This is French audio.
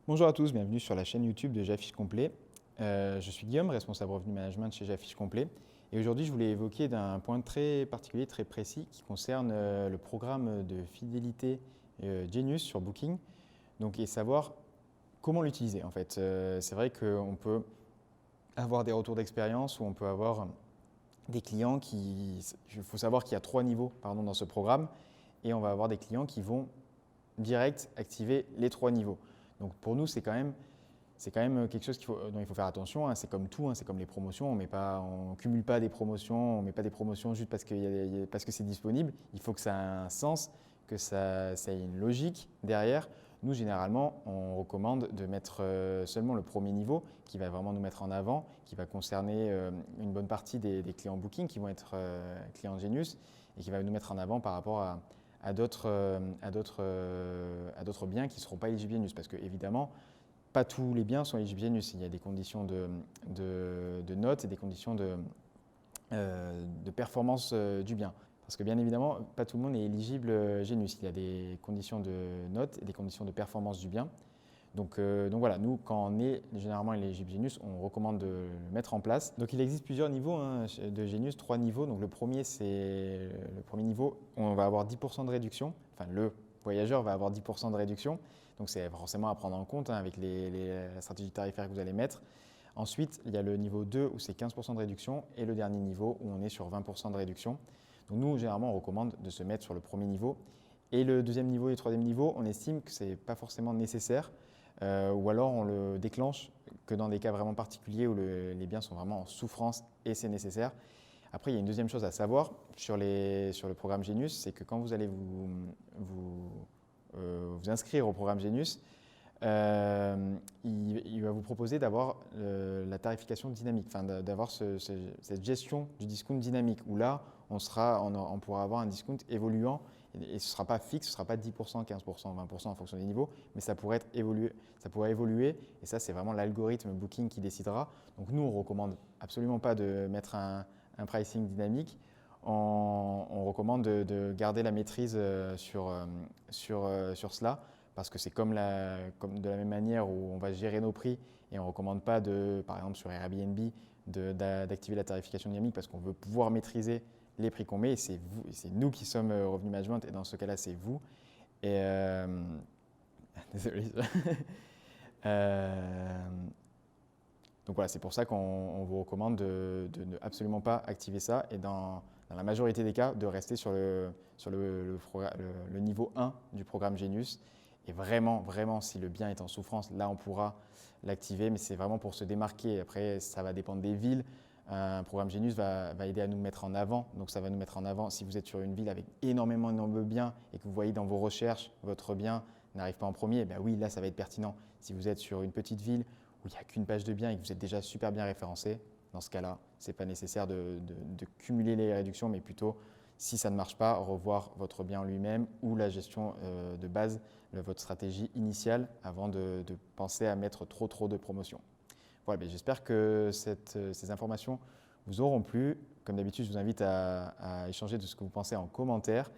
Bonjour à tous, bienvenue sur la chaîne YouTube de J'affiche complet. Je suis Guillaume, responsable revenu management chez J'affiche complet. Et aujourd'hui, je voulais évoquer d'un point très particulier, très précis, qui concerne le programme de fidélité Genius sur Booking. Donc, et savoir comment l'utiliser en fait. C'est vrai qu'on peut avoir des retours d'expérience ou on peut avoir des clients qui… Il faut savoir qu'il y a 3 niveaux dans ce programme et on va avoir des clients qui vont direct activer les 3 niveaux. Donc pour nous, c'est quand même quelque chose dont il faut faire attention. C'est comme tout, c'est comme les promotions. On ne cumule pas des promotions, on ne met pas des promotions juste parce que c'est disponible. Il faut que ça ait un sens, que ça ait une logique derrière. Nous, généralement, on recommande de mettre seulement le premier niveau qui va vraiment nous mettre en avant, qui va concerner une bonne partie des clients Booking qui vont être clients Genius et qui va nous mettre en avant par rapport à d'autres biens qui ne seront pas éligibles Genius. Parce que évidemment, pas tous les biens sont éligibles Genius. Il y a des conditions de notes et des conditions de performance du bien. Parce que bien évidemment, pas tout le monde est éligible Genius. Il y a des conditions de notes et des conditions de performance du bien. Donc voilà, nous, quand on est généralement éligible Genius, on recommande de le mettre en place. Donc il existe plusieurs niveaux de Genius, 3 niveaux. Donc le premier niveau, on va avoir 10% de réduction. Enfin, le voyageur va avoir 10% de réduction. Donc c'est forcément à prendre en compte avec la stratégie tarifaire que vous allez mettre. Ensuite, il y a le niveau 2 où c'est 15% de réduction et le dernier niveau où on est sur 20% de réduction. Donc nous, généralement, on recommande de se mettre sur le premier niveau. Et le deuxième niveau et le troisième niveau, on estime que ce n'est pas forcément nécessaire ou alors on le déclenche que dans des cas vraiment particuliers où les biens sont vraiment en souffrance et c'est nécessaire. Après, il y a une deuxième chose à savoir sur le programme Genius, c'est que quand vous allez vous inscrire au programme Genius, il va vous proposer d'avoir la tarification dynamique, d'avoir cette gestion du discount dynamique, où là, on pourra avoir un discount évoluant, et ce ne sera pas fixe, ce ne sera pas 10%, 15%, 20% en fonction des niveaux, mais ça pourrait évoluer, et ça, c'est vraiment l'algorithme Booking qui décidera. Donc nous, on ne recommande absolument pas de mettre un pricing dynamique. On recommande de garder la maîtrise sur cela, parce que c'est comme de la même manière où on va gérer nos prix et on ne recommande pas, par exemple sur Airbnb, d'activer la tarification dynamique parce qu'on veut pouvoir maîtriser les prix qu'on met et c'est nous qui sommes Revenu Management et dans ce cas-là, c'est vous. Et désolé. Donc voilà, c'est pour ça qu'on vous recommande de ne absolument pas activer ça et dans la majorité des cas, de rester sur le niveau 1 du programme Genius. Et vraiment, vraiment, si le bien est en souffrance, là, on pourra l'activer, mais c'est vraiment pour se démarquer. Après, ça va dépendre des villes. Un programme Genius va aider à nous mettre en avant. Donc, ça va nous mettre en avant. Si vous êtes sur une ville avec énormément de biens et que vous voyez dans vos recherches, votre bien n'arrive pas en premier, ben oui, là, ça va être pertinent. Si vous êtes sur une petite ville où il n'y a qu'une page de biens et que vous êtes déjà super bien référencé, dans ce cas-là, ce n'est pas nécessaire de cumuler les réductions, mais plutôt, si ça ne marche pas, revoir votre bien lui-même ou la gestion de base, votre stratégie initiale avant de penser à mettre trop de promotions. Voilà, j'espère que ces informations vous auront plu. Comme d'habitude, je vous invite à échanger de ce que vous pensez en commentaire